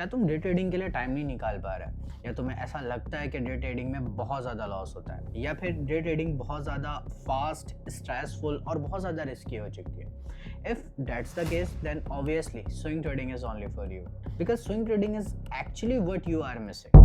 क्या तुम day trading के लिए टाइम नहीं निकाल पा रहे, या तुम्हें ऐसा लगता है कि डे ट्रेडिंग में बहुत ज़्यादा लॉस होता है, या फिर डे ट्रेडिंग बहुत ज़्यादा फास्ट, स्ट्रेसफुल और बहुत ज़्यादा रिस्की हो चुकी है? If that's the case, then obviously swing trading is only for you, because swing trading is actually what you are missing.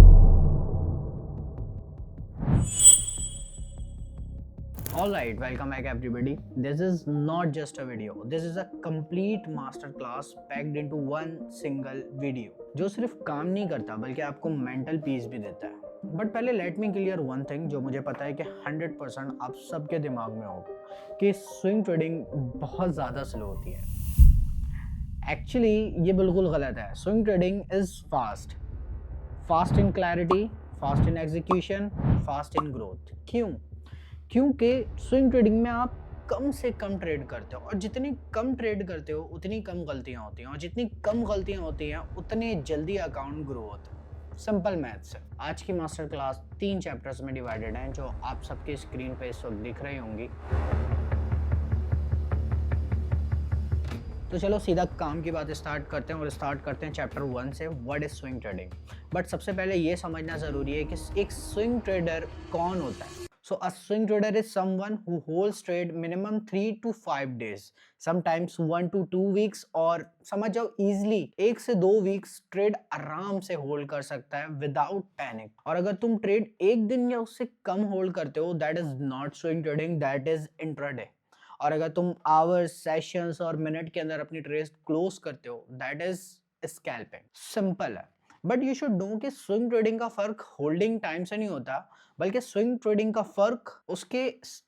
Alright, welcome back everybody. This is not just a video. This is a complete masterclass packed into one single video. जो सिर्फ काम नहीं करता बल्कि आपको mental peace भी देता है. बट पहले let me clear one thing जो मुझे पता है कि 100% आप सबके दिमाग में होगा कि स्विंग ट्रेडिंग बहुत ज़्यादा स्लो होती है. एक्चुअली ये बिल्कुल गलत है. Swing trading is fast in clarity, fast in execution, fast in growth. क्योंकि स्विंग ट्रेडिंग में आप कम से कम ट्रेड करते हो, और जितनी कम ट्रेड करते हो उतनी कम गलतियां होती हैं, और जितनी कम गलतियां होती हैं उतने जल्दी अकाउंट ग्रो होता है. सिंपल मैथ्स है. आज की मास्टर क्लास 3 चैप्टर्स में डिवाइडेड है जो आप सबके स्क्रीन पे इस वक्त दिख रही होंगी. तो चलो सीधा काम की बात स्टार्ट करते हैं, और स्टार्ट करते हैं चैप्टर 1 से, what is swing trading. But सबसे पहले ये समझना ज़रूरी है कि एक स्विंग ट्रेडर कौन होता है. So a swing trader is someone who holds trade minimum 3 to 5 days, sometimes 1 to 2 weeks, और समझ जाओ easily 1 से 2 weeks ट्रेड आराम से होल्ड कर सकता है विदाउट पैनिक. और अगर तुम ट्रेड एक दिन या उससे कम होल्ड करते हो, that is not swing trading, that is intraday. और अगर तुम आवर्स, सेशंस और मिनट के अंदर अपनी ट्रेड क्लोज करते हो, दैट इज स्कैल्पिंग. सिंपल है. बट यू शुड नो कि स्विंग ट्रेडिंग का फर्क होल्डिंग टाइम से नहीं होता, बल्कि स्विंग ट्रेडिंग का फर्क उसके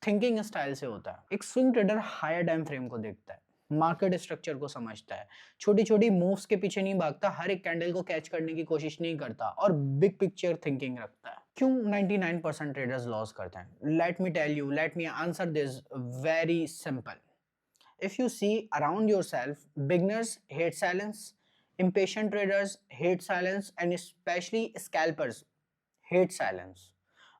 थिंकिंग स्टाइल से होता है. एक swing trader higher time frame को देखता है, मार्केट स्ट्रक्चर को समझता है, छोटी छोटी मूव्स के पीछे नहीं भागता, हर एक कैंडल को कैच करने की कोशिश नहीं करता, और बिग पिक्चर थिंकिंग रखता है. क्यों 99% ट्रेडर्स लॉस करते हैं? Let me answer this very simple. If you see around yourself, beginners hate silence, impatient traders hate silence, and especially scalpers hate silence.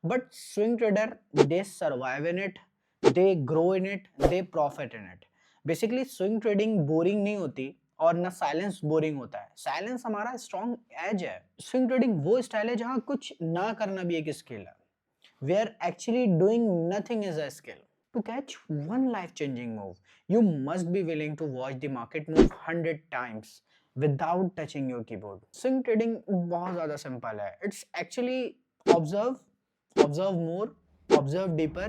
But swing trader, they survive in it, they grow in it, they profit in it. Basically swing trading boring नहीं होती, और ना silence boring होता है. Silence हमारा strong as है. Swing trading वो style है जहां कुछ ना करना भी एक स्किल है, where actually doing nothing is a skill. To catch one life-changing move, you must be willing to watch the market move 100 times without touching your keyboard. Swing trading बहुत ज़्यादा simple है. It's actually observe more, observe deeper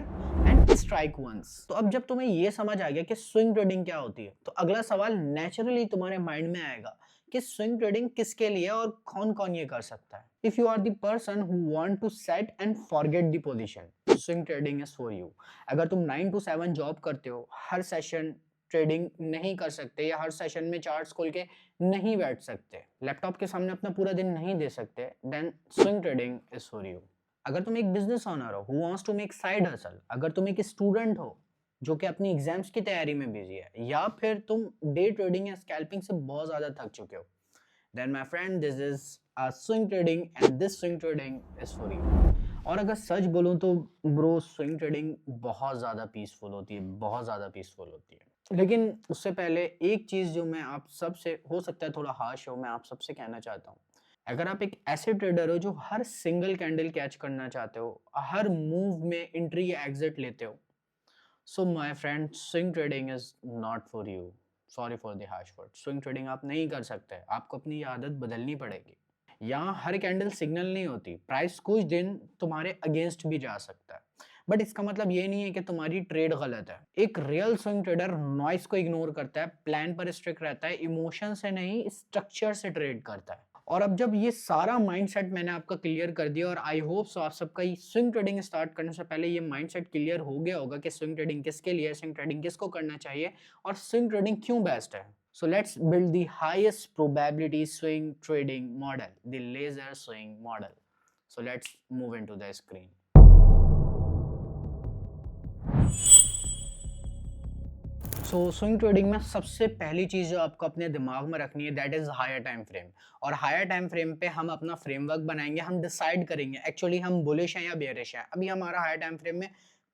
and strike once. तो अब जब तुम्हें ये समझ आ गया कि swing trading क्या होती है, तो अगला सवाल naturally तुम्हारे माइंड में आएगा कि स्विंग ट्रेडिंग किसके लिए और कौन कौन ये कर सकता है. If you are the person who want to set and forget the position, swing trading is for you. अगर तुम 9 to 7 जॉब करते हो, हर सेशन ट्रेडिंग नहीं कर सकते, या हर सेशन में चार्ट्स खोल के नहीं बैठ सकते, लैपटॉप के सामने अपना पूरा दिन नहीं दे सकते, then swing trading is for you. अगर तुम एक बिजनेस ओनर हो who wants to make side hustle, अगर तुम एक स्टूडेंट हो जो कि अपनी एग्जाम्स की तैयारी में बिजी है, या फिर तुम डे ट्रेडिंग या स्कैल्पिंग से बहुत ज़्यादा थक चुके हो, then my friend this is a swing trading and this swing trading is for you. और अगर सच बोलूं तो ब्रो, स्विंग ट्रेडिंग बहुत ज़्यादा पीसफुल होती है, बहुत ज़्यादा पीसफुल होती है. लेकिन उससे पहले एक चीज़ जो मैं आप सबसे, हो सकता है थोड़ा हार्श हो, मैं आप सबसे कहना चाहता हूँ. अगर आप एक ऐसे ट्रेडर हो जो हर सिंगल कैंडल कैच करना चाहते हो, हर मूव में एंट्री या एग्जिट लेते हो, so my friend, swing trading is not for you. Sorry for the harsh word. Swing trading आप नहीं कर सकते, आपको अपनी आदत बदलनी पड़ेगी. यहाँ हर कैंडल सिग्नल नहीं होती, प्राइस कुछ दिन तुम्हारे अगेंस्ट भी जा सकता है, बट इसका मतलब ये नहीं है कि तुम्हारी ट्रेड गलत है. एक रियल स्विंग ट्रेडर नॉइस को इग्नोर करता है, प्लान पर स्ट्रिक्ट रहता है, इमोशन से नहीं स्ट्रक्चर से ट्रेड करता है. और अब जब ये सारा माइंडसेट मैंने आपका क्लियर कर दिया, और आई होप सो आप सबका स्विंग ट्रेडिंग स्टार्ट करने से पहले ये माइंडसेट क्लियर हो गया होगा कि स्विंग ट्रेडिंग किसके लिए है, स्विंग ट्रेडिंग किसको करना चाहिए, और स्विंग ट्रेडिंग क्यों बेस्ट है. So let's build the highest probability swing trading model, the laser swing model. So let's move into the screen. So swing trading में सबसे पहली चीज़ जो आपको अपने दिमाग में रखनी है, that is higher time frame. और हायर टाइम फ्रेम पे हम अपना फ्रेमवर्क बनाएंगे, हम डिसाइड करेंगे एक्चुअली हम बुलिश हैं या बेयरिश हैं. अभी हमारा हायर टाइम फ्रेम में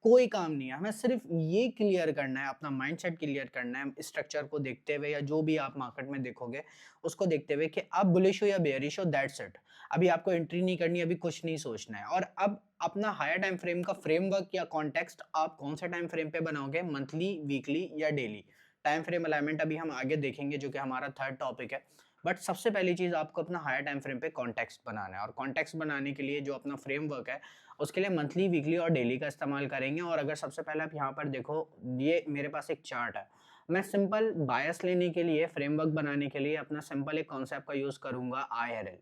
कोई काम नहीं है, हमें सिर्फ ये क्लियर करना है, अपना माइंडसेट क्लियर करना है स्ट्रक्चर को देखते हुए या जो भी आप मार्केट में देखोगे उसको देखते हुए कि आप बुलिश हो या बेयरिश हो, दैट्स इट। अभी आपको एंट्री नहीं करनी, अभी कुछ नहीं सोचना है। और अब अपना हायर टाइम फ्रेम का फ्रेमवर्क या कॉन्टेक्स्ट आप कौन से टाइम फ्रेम पे बनाओगे, मंथली, वीकली या डेली। टाइम फ्रेम अलाइनमेंट अभी हम आगे देखेंगे जो कि हमारा थर्ड टॉपिक है। बट सबसे पहली चीज आपको अपना हायर टाइम फ्रेम पे कॉन्टेक्स्ट बनाना है, और कॉन्टेक्स्ट बनाने के लिए जो अपना फ्रेमवर्क है उसके लिए मंथली, वीकली और डेली का इस्तेमाल करेंगे। और अगर सबसे पहले आप यहाँ पर देखो, ये मेरे पास एक चार्ट है। मैं सिंपल बायस लेने के लिए, फ्रेमवर्क बनाने के लिए अपना सिंपल एक कॉन्सेप्ट का यूज करूंगा, IRL।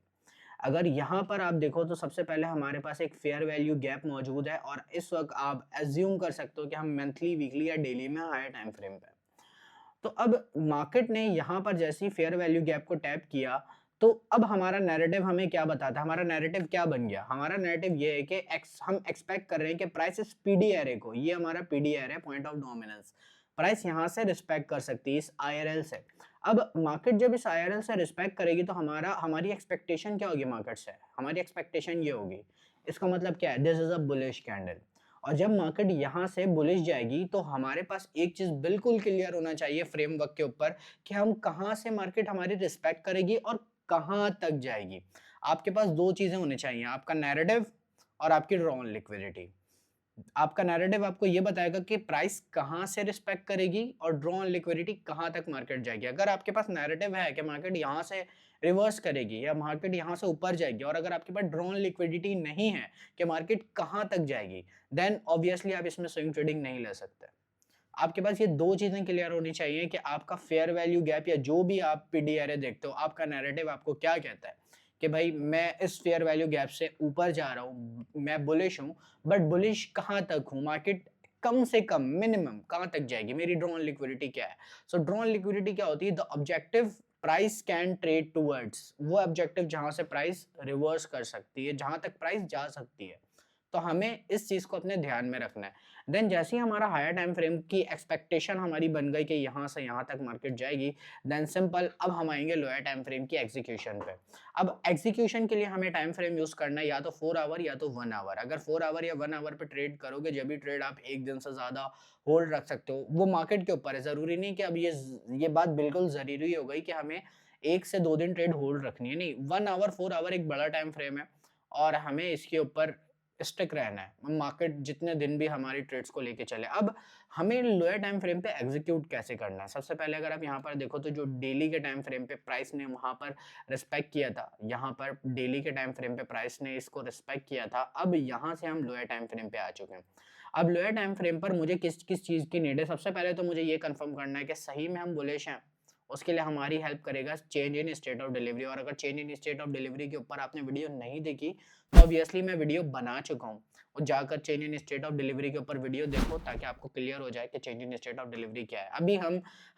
अगर यहाँ पर आप देखो तो सबसे पहले हमारे पास एक फेयर वैल्यू गैप मौजूद है, और इस वक्त आप एज्यूम कर सकते हो कि हम मंथली, वीकली या डेली में हायर टाइम फ्रेम पे। तो अब मार्केट ने यहाँ पर जैसे ही फेयर वैल्यू गैप को टैप किया, तो अब हमारा नैरेटिव हमें क्या बताता है, हमारा नैरेटिव क्या बन गया। हमारा नैरेटिव ये है कि हम एक्सपेक्ट कर रहे हैं कि प्राइस इस पीडी एरे को, ये हमारा PD array, point of dominance, price यहाँ से रिस्पेक्ट कर सकती है इस IRL से। अब मार्केट जब इस IRL से रिस्पेक्ट करेगी तो हमारी एक्सपेक्टेशन क्या होगी मार्केट से, हमारी एक्सपेक्टेशन ये होगी, इसका मतलब क्या है, this is a bullish candle. और जब मार्केट यहाँ से बुलिश जाएगी तो हमारे पास एक चीज बिल्कुल क्लियर होना चाहिए फ्रेमवर्क के ऊपर, कि हम कहाँ से मार्केट हमारी रिस्पेक्ट करेगी और कहाँ तक जाएगी। आपके पास दो चीजें होनी चाहिए, आपका नैरेटिव और आपकी ड्रॉ ऑन लिक्विडिटी। आपका नैरेटिव आपको ये बताएगा कि प्राइस कहाँ से रिस्पेक्ट करेगी और ड्रॉ ऑन लिक्विडिटी कहाँ तक मार्केट जाएगी। अगर आपके पास नैरेटिव है कि मार्केट यहाँ से रिवर्स करेगी या मार्केट यहाँ से ऊपर जाएगी, और अगर आपके पास ड्रॉ ऑन लिक्विडिटी नहीं है कि मार्केट कहाँ तक जाएगी, देन ऑब्वियसली आप इसमें स्विंग ट्रेडिंग नहीं ले सकते। आपके पास ये दो चीजें क्लियर होनी चाहिए कि आपका फेयर वैल्यू गैप या जो भी आप पीडीआरए देखते हो, आपका नैरेटिव आपको क्या कहता है कि भाई मैं इस फेयर वैल्यू गैप से ऊपर जा रहा हूँ, मैं बुलिश हूँ, बट बुलिश कहाँ तक हूँ, मार्केट कम से कम मिनिमम कहाँ तक जाएगी, मेरी ड्रॉन लिक्विडिटी क्या है। सो ड्रॉन लिक्विडिटी क्या होती है, the objective price can trade towards, वो ऑब्जेक्टिव जहां से प्राइस रिवर्स कर सकती है, जहां तक प्राइस जा सकती है। तो हमें इस चीज को अपने ध्यान में रखना है। देन जैसे ही हमारा हायर टाइम फ्रेम की एक्सपेक्टेशन हमारी बन गई कि यहाँ से यहाँ तक मार्केट जाएगी, देन सिंपल अब हम आएंगे लोअर टाइम फ्रेम की एग्जीक्यूशन पे। अब एग्जीक्यूशन के लिए हमें टाइम फ्रेम यूज करना है या तो 4 आवर या तो 1 आवर। अगर 4 आवर या 1 आवर पे ट्रेड करोगे, जब भी ट्रेड आप एक दिन से ज्यादा होल्ड रख सकते हो, वो मार्केट के ऊपर है। जरूरी नहीं कि अब ये बात बिल्कुल जरूरी हो गई कि हमें 1 से 2 दिन ट्रेड होल्ड रखनी है, नहीं। 1 आवर, 4 आवर एक बड़ा टाइम फ्रेम है और हमें इसके ऊपर स्टिक रहना है, मार्केट जितने दिन भी हमारी ट्रेड्स को लेके चले। अब हमें लोअर टाइम फ्रेम पे एग्जीक्यूट कैसे करना है, सबसे पहले अगर आप यहाँ पर देखो तो जो डेली के टाइम फ्रेम पे प्राइस ने वहां पर रिस्पेक्ट किया था, यहाँ पर डेली के टाइम फ्रेम पे प्राइस ने इसको रिस्पेक्ट किया था। अब यहाँ से हम लोअर टाइम फ्रेम पे आ चुके हैं। अब लोअर टाइम फ्रेम पर मुझे किस किस चीज की नीड है, सबसे पहले तो मुझे ये कंफर्म करना है कि सही में हम बुलिश हैं। उसके लिए हमारी हेल्प करेगा change in state of delivery. और अगर change in state of delivery के ऊपर आपने वीडियो नहीं देखी तो ऑब्वियसली मैं वीडियो बना चुका हूँ, और जाकर change in state of delivery के ऊपर वीडियो देखो ताकि आपको क्लियर हो जाए कि change in state of delivery क्या है। अभी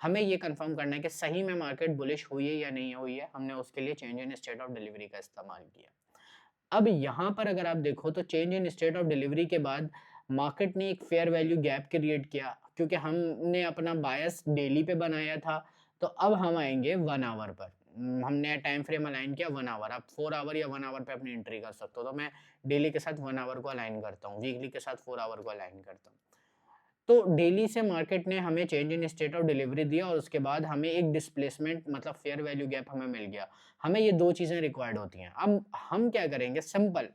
हमें ये कंफर्म करना है कि सही में मार्केट बुलिश हुई है या नहीं हुई है, हमने उसके लिए change in state of delivery का इस्तेमाल किया। अब यहाँ पर अगर आप देखो तो change in state of delivery के बाद मार्केट ने एक फेयर वैल्यू गैप क्रिएट किया, क्योंकि हमने अपना बायस डेली पे बनाया था। तो अब हम आएंगे 1 आवर पर। हमने टाइम फ्रेम अलाइन किया 1 आवर। आप 4 आवर या 1 आवर पे अपनी एंट्री कर सकते हो। तो मैं डेली के साथ 1 आवर को अलाइन करता हूँ, वीकली के साथ 4 आवर को अलाइन करता हूँ। तो डेली से मार्केट ने हमें change in state of delivery दिया, और उसके बाद हमें एक डिस्प्लेसमेंट मतलब फेयर वैल्यू गैप हमें मिल गया। हमें ये दो चीजें रिक्वायर्ड होती हैं। अब हम क्या करेंगे, सिंपल,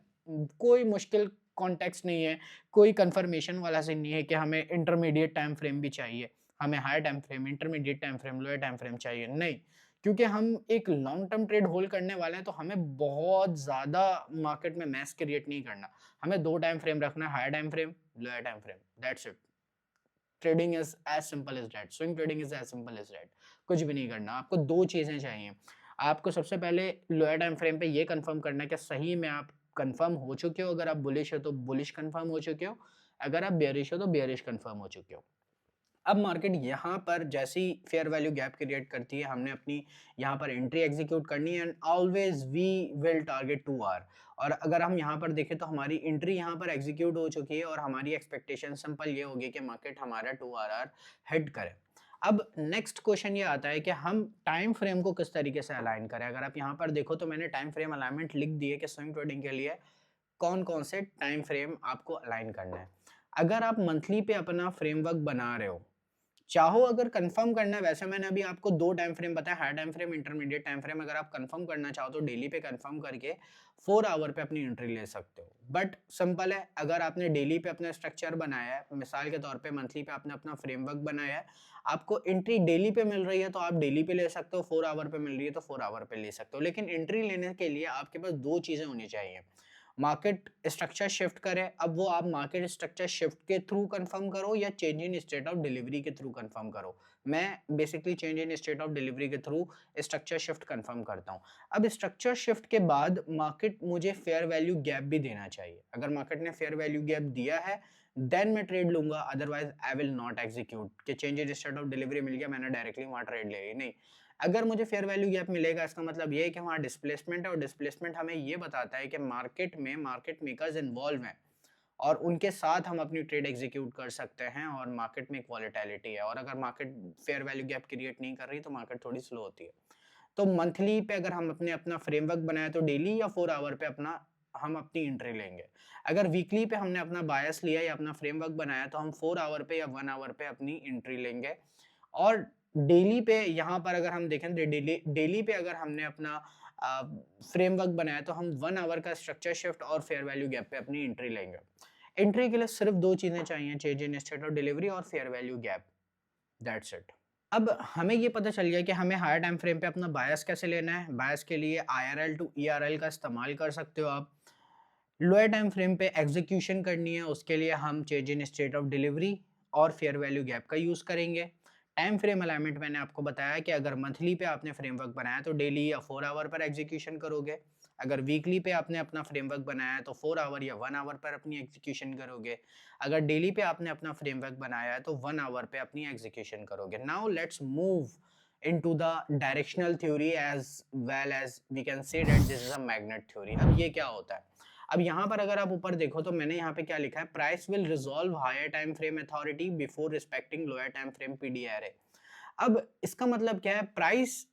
कोई मुश्किल कॉन्टेक्स्ट नहीं है, कोई कंफर्मेशन वाला सीन नहीं है कि हमें इंटरमीडिएट टाइम फ्रेम भी चाहिए, हमें higher time frame, intermediate time frame, lower time frame चाहिए, नहीं। क्योंकि हम एक लॉन्ग टर्म ट्रेड होल्ड करने वाले हैं तो हमें बहुत ज्यादा मार्केट में मैस क्रिएट नहीं करना। हमें 2 टाइम फ्रेम रखना है, higher time frame, lower time frame, that's it. Trading is as simple as that, swing trading is as simple as that. कुछ भी नहीं करना, आपको दो चीजें चाहिए। आपको सबसे पहले लोअर टाइम फ्रेम पे ये कंफर्म करना है कि सही में आप कंफर्म हो चुके हो। अगर आप बुलिश हो तो बुलिश कंफर्म हो चुके हो, अगर आप बेयरिश हो तो बेयरिश कंफर्म हो चुके हो। अब मार्केट यहाँ पर जैसी फेयर वैल्यू गैप क्रिएट करती है, हमने अपनी यहाँ पर एंट्री एग्जीक्यूट करनी है, and always we will target 2 hour. और अगर हम यहाँ पर देखें तो हमारी एंट्री यहाँ पर एग्जीक्यूट हो चुकी है, और हमारी एक्सपेक्टेशन सिंपल ये होगी कि मार्केट हमारा 2 आवर हिट करे। अब नेक्स्ट क्वेश्चन ये आता है कि हम टाइम फ्रेम को किस तरीके से अलाइन करें। अगर आप यहाँ पर देखो तो मैंने टाइम फ्रेम अलाइनमेंट लिख दी है कि स्विंग ट्रेडिंग के लिए कौन कौन से टाइम फ्रेम आपको अलाइन करना है। अगर आप मंथली पे अपना फ्रेमवर्क बना रहे हो, चाहो अगर कंफर्म करना है, वैसे मैंने अभी आपको 2 टाइम फ्रेम बताया, high time frame, intermediate time frame, अगर आप कंफर्म करना चाहो तो डेली पे कंफर्म करके 4 आवर पे अपनी एंट्री ले सकते हो। बट सिंपल है, अगर आपने डेली पे अपना स्ट्रक्चर बनाया है, मिसाल के तौर पे मंथली पे आपने अपना फ्रेमवर्क बनाया है, आपको एंट्री डेली पे मिल रही है तो आप डेली पे ले सकते हो, 4 आवर पे मिल रही है तो 4 आवर पे ले सकते हो। लेकिन एंट्री लेने के लिए आपके पास 2 चीज़ें होनी चाहिए। मार्केट स्ट्रक्चर शिफ्ट करें, अब वो आप मार्केट स्ट्रक्चर शिफ्ट के थ्रू कंफर्म करो या change in state of delivery के थ्रू कंफर्म करो। मैं basically change in state of delivery के थ्रू स्ट्रक्चर शिफ्ट कंफर्म करता हूँ। अब स्ट्रक्चर शिफ्ट के बाद मार्केट मुझे फेयर वैल्यू गैप भी देना चाहिए। अगर मार्केट ने फेयर वैल्यू गैप दिया है देन मैं ट्रेड लूंगा, otherwise I will not execute कि change in state of delivery मिल गया मैंने डायरेक्टली वहां ट्रेड ले ली, नहीं। अगर मुझे फेयर वैल्यू गैप मिलेगा इसका मतलब ये है कि वहाँ डिस्प्लेसमेंट है, और डिस्प्लेसमेंट हमें ये बताता है कि मार्केट में मार्केट मेकर्स इन्वॉल्व हैं और उनके साथ हम अपनी ट्रेड एग्जीक्यूट कर सकते हैं, और मार्केट में एक वॉलेटिलिटी है, और अगर market fair value gap create नहीं कर रही तो मार्केट थोड़ी स्लो होती है। तो मंथली पे अगर हम अपने अपना फ्रेमवर्क बनाए तो डेली या 4 आवर पे अपना हम अपनी एंट्री लेंगे। अगर वीकली पे हमने अपना बायस लिया या अपना फ्रेमवर्क बनाया तो हम 4 आवर पे या 1 आवर पे अपनी एंट्री लेंगे। और डेली पे यहाँ पर अगर हम देखें तो डेली डेली पे अगर हमने अपना फ्रेमवर्क बनाया तो हम 1 आवर का स्ट्रक्चर शिफ्ट और फेयर वैल्यू गैप पे अपनी एंट्री लेंगे। एंट्री के लिए सिर्फ 2 चीजें चाहिए, change in state of delivery और fair value gap, that's it. अब हमें ये पता चल गया कि हमें हायर टाइम फ्रेम पे अपना बायस कैसे लेना है। बायस के लिए IRL टू ERL का इस्तेमाल कर सकते हो आप। लोअर टाइम फ्रेम पे एग्जीक्यूशन करनी है, उसके लिए हम change in state of delivery और फेयर वैल्यू गैप का यूज़ करेंगे। टाइम फ्रेम अलाइनमेंट मैंने आपको बताया कि अगर मंथली पे आपने फ्रेमवर्क बनाया तो डेली या 4 आवर पर एग्जीक्यूशन करोगे। अगर वीकली पे आपने अपना फ्रेमवर्क बनाया है तो 4 आवर या 1 आवर पर अपनी एग्जीक्यूशन करोगे। अगर डेली पे आपने अपना फ्रेमवर्क बनाया है तो 1 आवर पे अपनी एग्जीक्यूशन करोगे। Now let's move into the directional theory as well as we can say that this is a magnet theory। अब ये क्या होता है? अब यहाँ पर अगर आप ऊपर देखो तो मैंने यहाँ पे क्या लिखा है, price will resolve higher time frame authority before respecting lower time frame PDRA. अब इसका मतलब क्या है, प्राइस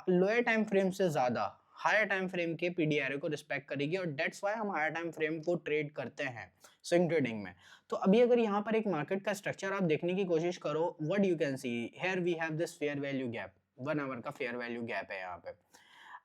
लोअर टाइम फ्रेम से ज्यादा हायर टाइम फ्रेम के पीडीआरए को रिस्पेक्ट करेगी, और दैट्स व्हाई हम हायर टाइम फ्रेम को ट्रेड करते हैं स्विंग ट्रेडिंग में। तो अभी अगर यहाँ पर एक मार्केट का स्ट्रक्चर आप देखने की कोशिश करो, what you can see here we have this fair value gap, 1 hour का फेयर वैल्यू गैप है यहाँ पे।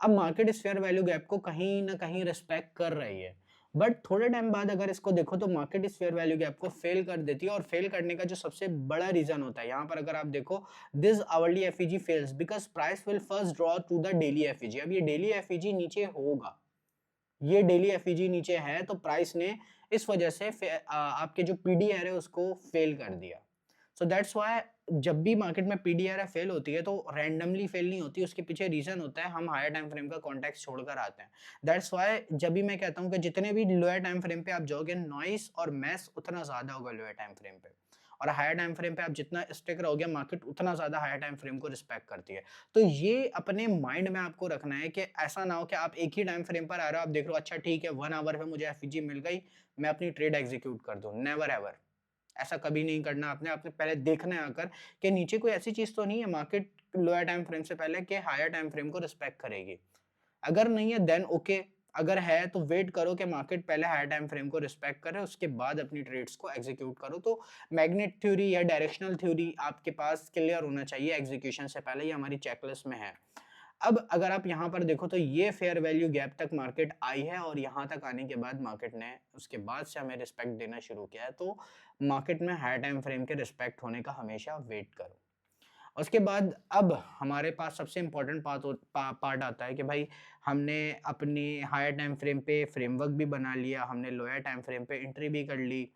अब मार्केट इस फेयर वैल्यू गैप को कहीं ना कहीं रिस्पेक्ट कर रही है, बट थोड़े टाइम बाद अगर इसको देखो तो मार्केट इस फेयर वैल्यू गैप को फेल कर देती है, और फेल करने का जो सबसे बड़ा रीजन होता है यहाँ पर अगर आप देखो, this hourly FEG fails because price will first draw two the daily FEG. अब ये डेली एफईजी नीचे होगा, ये डेली एफईजी नीचे है तो प्राइस ने इस वजह से आपके जो पीडीआर है उसको फेल कर दिया। सो दैट्स व्हाई जब भी मार्केट में पीडीआर फेल होती है तो रैंडमली फेल नहीं होती, उसके पीछे रीजन होता है, हम हायर टाइम फ्रेम का कॉन्टेक्स्ट छोड़कर आते हैं। दैट्स व्हाई जब भी मैं कहता हूँ कि जितने भी लोअर टाइम फ्रेम पे आप जाओगे नॉइस और मैस उतना ज्यादा होगा लोअर टाइम फ्रेम पे, और हायर टाइम फ्रेम पे आप जितना स्टिक रहोगे मार्केट उतना ज्यादा हायर टाइम फ्रेम को रिस्पेक्ट करती है। तो ये अपने माइंड में आपको रखना है कि ऐसा ना हो कि आप एक ही टाइम फ्रेम पर आ रहे हो, आप देख रहे हो अच्छा ठीक है 1 आवर पे मुझे एफईजी मिल गई, मैं अपनी ट्रेड एग्जीक्यूट कर दूं। नेवर एवर, ऐसा कभी नहीं करना आपने। आपने पहले देखना है आकर कि नीचे कोई ऐसी चीज तो नहीं है मार्केट लोअर टाइम फ्रेम से पहले कि हायर टाइम फ्रेम को रिस्पेक्ट करेगी। अगर नहीं है देन ओके, अगर है तो वेट करो कि मार्केट पहले हायर टाइम फ्रेम को रिस्पेक्ट करे, उसके बाद अपनी ट्रेड्स को एग्जीक्यूट करो। तो मैग्नेट थ्योरी या डायरेक्शनल थ्योरी आपके पास क्लियर होना चाहिए एग्जीक्यूशन से पहले, ये हमारी चेकलिस्ट में है। अब अगर आप यहाँ पर देखो तो ये फेयर वैल्यू गैप तक मार्केट आई है, और यहाँ तक आने के बाद मार्केट ने उसके बाद से हमें रिस्पेक्ट देना शुरू किया है। तो मार्केट में हायर टाइम फ्रेम के रिस्पेक्ट होने का हमेशा वेट करो। उसके बाद अब हमारे पास सबसे इम्पोर्टेंट पार्ट आता है कि भाई हमने अपनी हायर टाइम फ्रेम पे फ्रेमवर्क भी बना लिया, हमने लोअर टाइम फ्रेम पे एंट्री भी कर ली,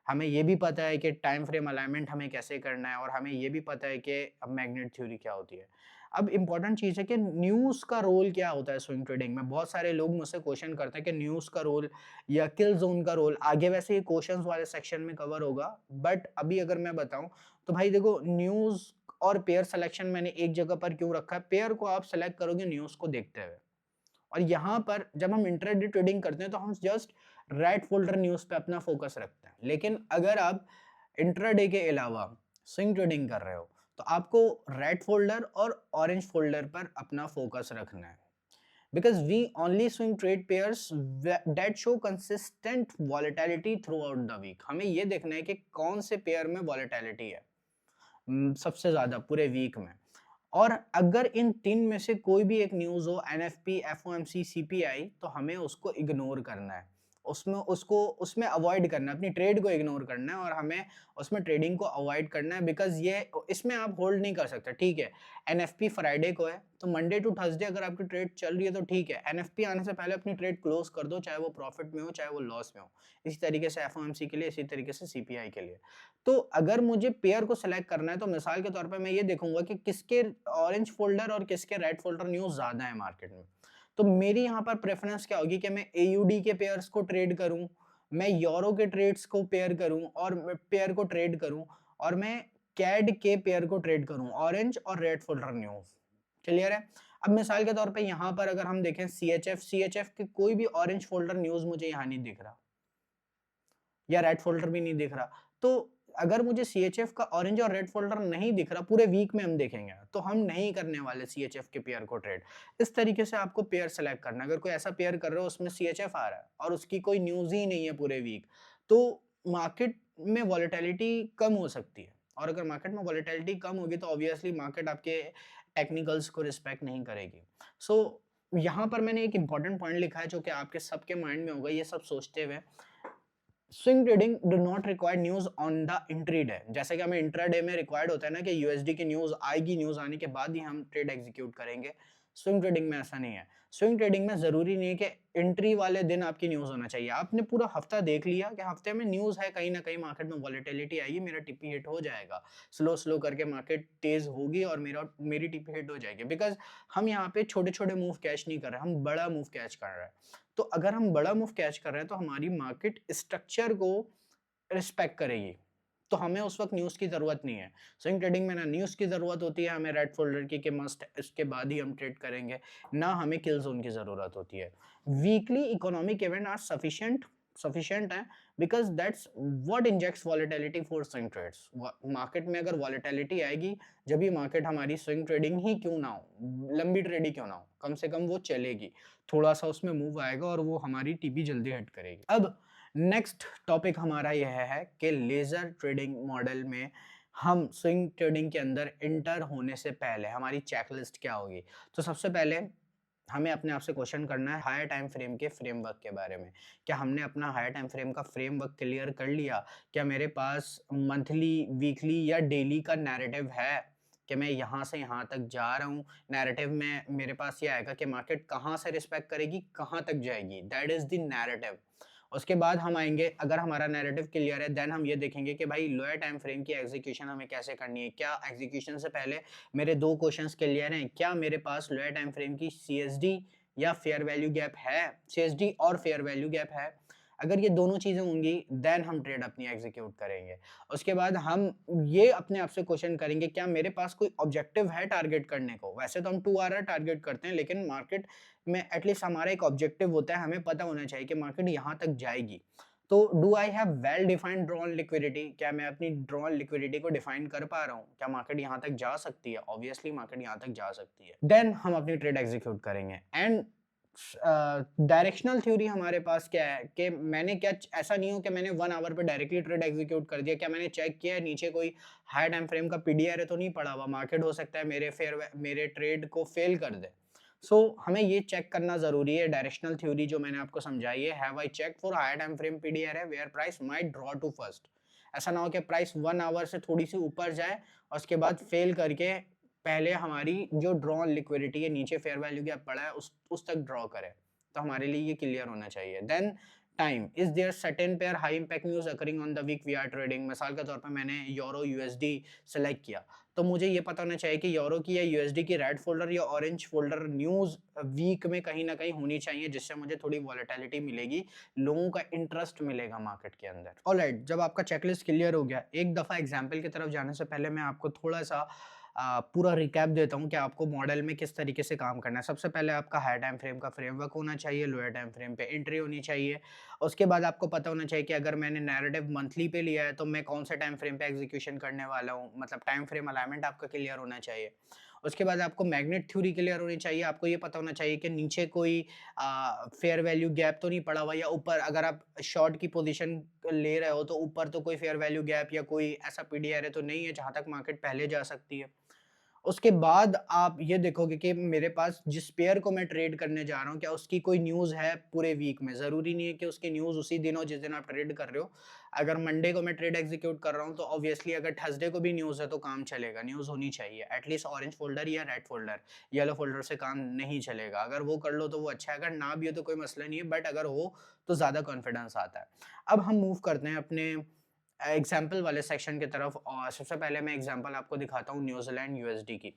हमें ये भी पता है कि टाइम फ्रेम अलाइनमेंट हमें कैसे करना है, और हमें ये भी पता है कि अब मैग्नेट थ्योरी क्या होती है। अब इम्पोर्टेंट चीज़ है कि न्यूज़ का रोल क्या होता है स्विंग ट्रेडिंग में। बहुत सारे लोग मुझसे क्वेश्चन करते हैं कि न्यूज़ का रोल या किल जोन का रोल, आगे वैसे ये क्वेश्चंस वाले सेक्शन में कवर होगा, बट अभी अगर मैं बताऊं तो भाई देखो न्यूज़ और पेयर सिलेक्शन मैंने एक जगह पर क्यों रखा है, पेयर को आप सेलेक्ट करोगे न्यूज़ को देखते हुए, और यहाँ पर जब हम इंट्राडे ट्रेडिंग करते हैं तो हम जस्ट रेड फोल्डर न्यूज़ पे अपना फोकस रखते हैं। लेकिन अगर आप इंट्राडे के अलावा स्विंग ट्रेडिंग कर रहे हो तो आपको रेड फोल्डर और ऑरेंज फोल्डर पर अपना फोकस रखना है। because we only swing trade pairs that show consistent volatility throughout the week. हमें ये देखना है कि कौन से पेयर में volatility है सबसे ज्यादा पूरे वीक में, और अगर इन तीन में से कोई भी एक न्यूज हो, एनएफपी, एफओएमसी, सीपीआई, तो हमें उसको इग्नोर करना है, उसमें अवॉइड करना है, अपनी ट्रेड को इग्नोर करना है और हमें उसमें ट्रेडिंग को अवॉइड करना है, बिकॉज ये इसमें आप होल्ड नहीं कर सकते। ठीक है, एनएफपी फ्राइडे को है तो मंडे टू थर्सडे अगर आपकी ट्रेड चल रही है तो ठीक है, एनएफपी आने से पहले अपनी ट्रेड क्लोज कर दो, चाहे वो प्रॉफिट में हो चाहे वो लॉस में हो। इसी तरीके से एफओएमसी के लिए, इसी तरीके से सीपीआई के लिए। तो अगर मुझे पेयर को सिलेक्ट करना है तो मिसाल के तौर पे मैं ये देखूंगा कि किसके ऑरेंज फोल्डर और किसके रेड फोल्डर न्यूज ज्यादा है मार्केट में। तो मेरी यहाँ पर प्रेफरेंस क्या होगी कि मैं एयूडी के पेयर्स को ट्रेड करूं, मैं यूरो के ट्रेड्स को पेयर करूं और पेयर को ट्रेड करूं, और मैं कैड के पेयर को ट्रेड करूं, ऑरेंज और रेड फोल्डर न्यूज। क्लियर है? अब मिसाल के तौर पे यहाँ पर अगर हम देखें सीएचएफ के कोई भी ऑरेंज फोल्डर न्यूज मुझे यहाँ नहीं दिख रहा या रेड फोल्डर भी नहीं दिख रहा। तो अगर मुझे सीएचएफ का ऑरेंज और रेड फोल्डर नहीं दिख रहा पूरे वीक में हम देखेंगे, तो हम नहीं करने वाले सीएचएफ के पेयर को ट्रेड। इस तरीके से आपको पेयर सेलेक्ट करना है। अगर कोई ऐसा पेयर कर रहे हो उसमें सीएचएफ आ रहा है और उसकी कोई न्यूज ही नहीं है पूरे वीक, तो मार्केट में वॉलेटिलिटी कम हो सकती है, और अगर मार्केट में वॉलेटिलिटी कम होगी तो ऑब्वियसली मार्केट आपके टेक्निकल्स को रिस्पेक्ट नहीं करेगी। सो यहाँ पर मैंने एक इंपॉर्टेंट पॉइंट लिखा है जो कि आपके सबके माइंड में होगा ये सब सोचते हुए। Swing trading do not require news on the entry day. जैसे कि हमें इंट्राडे में रिक्वायर्ड होता है ना कि यूएसडी की न्यूज आएगी, न्यूज आने के बाद ही हम ट्रेड एग्जीक्यूट करेंगे। स्विंग ट्रेडिंग में ऐसा नहीं है। स्विंग ट्रेडिंग में जरूरी नहीं है कि एंट्री वाले दिन आपकी न्यूज होना चाहिए। आपने पूरा हफ्ता देख लिया कि हफ्ते में न्यूज है, कहीं ना कहीं मार्केट में वॉलेटिलिटी आएगी, मेरा टीपी हिट हो जाएगा, स्लो स्लो करके मार्केट तेज होगी और मेरी टीपी हिट हो जाएगी। बिकॉज हम यहाँ पे छोटे छोटे मूव कैच नहीं कर रहे, हम बड़ा मूव कैच कर रहे हैं। तो अगर हम बड़ा मूव कैच कर रहे हैं तो हमारी मार्केट स्ट्रक्चर को रिस्पेक्ट करेगी, तो हमें उस वक्त न्यूज की जरूरत नहीं है। स्विंग ट्रेडिंग में ना न्यूज की जरूरत होती है हमें रेड फोल्डर की कि मस्ट इसके बाद ही हम ट्रेड करेंगे, ना हमें किल जोन की जरूरत होती है। Weekly economic event are sufficient है, because that's what injects volatility for swing trades. Market में अगर वॉलेटिलिटी आएगी जब भी मार्केट हमारी स्विंग ट्रेडिंग ही क्यों ना हो, लंबी ट्रेड ही क्यों ना हो, कम से कम वो चलेगी, थोड़ा सा उसमें मूव आएगा और वो हमारी टीपी जल्दी हिट करेगी। अब नेक्स्ट टॉपिक हमारा यह है कि लेजर ट्रेडिंग मॉडल में हम स्विंग ट्रेडिंग के अंदर इंटर होने से पहले हमारी चेकलिस्ट क्या होगी। तो सबसे पहले हमें अपने आप से क्वेश्चन करना है हायर टाइम फ्रेम के फ्रेमवर्क के बारे में। क्या हमने अपना हायर टाइम फ्रेम का फ्रेमवर्क क्लियर कर लिया? क्या मेरे पास मंथली, वीकली या डेली का नैरेटिव है कि मैं यहाँ से यहाँ तक जा रहा हूँ? नैरेटिव में मेरे पास ये आएगा कि मार्केट कहाँ से रिस्पेक्ट करेगी, कहाँ तक जाएगी, दैट इज द नैरेटिव। उसके बाद हम आएंगे, अगर हमारा नैरेटिव क्लियर है देन हम ये देखेंगे कि भाई लोअर टाइम फ्रेम की एग्जीक्यूशन हमें कैसे करनी है। क्या एग्जीक्यूशन से पहले मेरे दो क्वेश्चंस क्लियर हैं? क्या मेरे पास लोअर टाइम फ्रेम की सीएसडी या फेयर वैल्यू गैप है, सीएसडी और फेयर वैल्यू गैप है? अगर ये दोनों चीजें होंगी देन हम ट्रेड अपनी एग्जीक्यूट करेंगे। उसके बाद हम ये अपने आप से क्वेश्चन करेंगे क्या मेरे पास कोई ऑब्जेक्टिव है टारगेट करने को। वैसे तो हम 2 आवर टारगेट करते हैं, लेकिन मार्केट में एटलीस्ट हमारा एक ऑब्जेक्टिव होता है, हमें पता होना चाहिए कि मार्केट यहाँ तक जाएगी। तो do I have well defined drawn liquidity? क्या मैं अपनी ड्रॉन लिक्विडिटी को डिफाइन कर पा रहा हूँ? क्या मार्केट यहाँ तक जा सकती है? ऑब्वियसली मार्केट यहाँ तक जा सकती है। देन हम अपनी ट्रेड एग्जीक्यूट करेंगे। एंड डायरेक्शनल थ्योरी हमारे पास क्या है कि मैंने क्या, ऐसा नहीं हो कि मैंने 1 आवर पे डायरेक्टली ट्रेड एग्जीक्यूट कर दिया। क्या मैंने चेक किया है नीचे कोई हाई टाइम फ्रेम का पीडीआर है तो नहीं पड़ा हुआ? मार्केट हो सकता है मेरे ट्रेड को फेल कर दे। हमें ये चेक करना जरूरी है। डायरेक्शनल थ्योरी जो मैंने आपको समझाई है, have I check for high time frame PDR है where price might draw to first. ऐसा ना हो कि प्राइस 1 आवर से थोड़ी सी ऊपर जाए और उसके बाद फेल करके पहले हमारी जो ड्रॉन लिक्विडिटी है, नीचे फेयर वैल्यू गैप पड़ा है, उस तक ड्रॉ करे। तो हमारे लिए ये क्लियर होना चाहिए। Then time, is there certain pair high impact news occurring on the week we are trading? मिसाल के तौर पर मैंने यूरो यूएसडी सेलेक्ट किया, तो मुझे ये पता होना चाहिए कि यूरो की या यूएसडी की रेड फोल्डर या ऑरेंज फोल्डर न्यूज वीक में कहीं ना कहीं होनी चाहिए, जिससे मुझे थोड़ी वॉलेटिलिटी मिलेगी, लोगों का इंटरेस्ट मिलेगा मार्केट के अंदर। ऑलराइट, जब आपका चेकलिस्ट क्लियर हो गया, एक दफा एग्जाम्पल की तरफ जाने से पहले मैं आपको थोड़ा सा पूरा रिकैप देता हूँ कि आपको मॉडल में किस तरीके से काम करना है। सबसे पहले आपका हाई टाइम फ्रेम का फ्रेमवर्क होना चाहिए, लोअर टाइम फ्रेम पे एंट्री होनी चाहिए। उसके बाद आपको पता होना चाहिए कि अगर मैंने नैरेटिव मंथली पे लिया है तो मैं कौन से टाइम फ्रेम पे एग्जीक्यूशन करने वाला हूँ, मतलब टाइम फ्रेम अलाइनमेंट आपका क्लियर होना चाहिए। उसके बाद आपको मैग्नेट थ्योरी क्लियर होनी चाहिए, आपको ये पता होना चाहिए कि नीचे कोई फेयर वैल्यू गैप तो नहीं पड़ा हुआ, या ऊपर अगर आप शॉर्ट की पोजीशन ले रहे हो तो ऊपर तो कोई फेयर वैल्यू गैप या कोई ऐसा पीडीआरए तो नहीं है जहाँ तक मार्केट पहले जा सकती है। उसके बाद आप ये देखोगे कि मेरे पास जिस पेयर को मैं ट्रेड करने जा रहा हूँ, क्या उसकी कोई न्यूज़ है पूरे वीक में? ज़रूरी नहीं है कि उसकी न्यूज़ उसी दिन हो जिस दिन आप ट्रेड कर रहे हो। अगर मंडे को मैं ट्रेड एग्ज़ीक्यूट कर रहा हूँ, तो ऑब्वियसली अगर थर्सडे को भी न्यूज़ है तो काम चलेगा, न्यूज़ होनी चाहिए। एटलीस्ट ऑरेंज फ़ोल्डर या रेड फ़ोल्डर, येलो फ़ोल्डर से काम नहीं चलेगा। अगर वो कर लो तो वो अच्छा है, अगर ना भी हो तो कोई मसला नहीं है, बट अगर हो तो ज़्यादा कॉन्फिडेंस आता है। अब हम मूव करते हैं अपने एग्जाम्पल वाले सेक्शन की तरफ, और सबसे पहले मैं एग्जाम्पल आपको दिखाता हूँ न्यूजीलैंड यूएसडी की।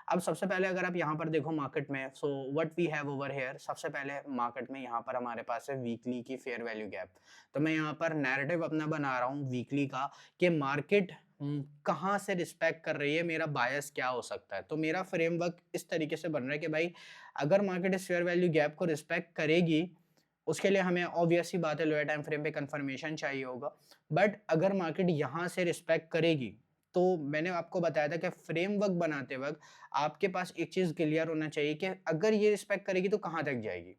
अब सबसे पहले अगर आप यहाँ पर देखो मार्केट में, so what we have over here, सबसे पहले मार्केट में यहाँ पर हमारे पास है वीकली की फेयर वैल्यू गैप। तो मैं यहाँ पर नैरेटिव अपना बना रहा हूँ वीकली का कि मार्केट कहाँ से रिस्पेक्ट कर रही है, मेरा बायस क्या हो सकता है। तो मेरा फ्रेमवर्क इस तरीके से बन रहा है कि भाई अगर मार्केट इस फेयर वैल्यू गैप को रिस्पेक्ट करेगी, उसके लिए हमें ऑब्वियस सी बात है लोअर टाइम फ्रेम पे कंफर्मेशन चाहिए होगा। बट अगर मार्केट यहाँ से रिस्पेक्ट करेगी, तो मैंने आपको बताया था कि फ्रेमवर्क बनाते वक्त आपके पास एक चीज़ क्लियर होना चाहिए कि अगर ये रिस्पेक्ट करेगी तो कहाँ तक जाएगी।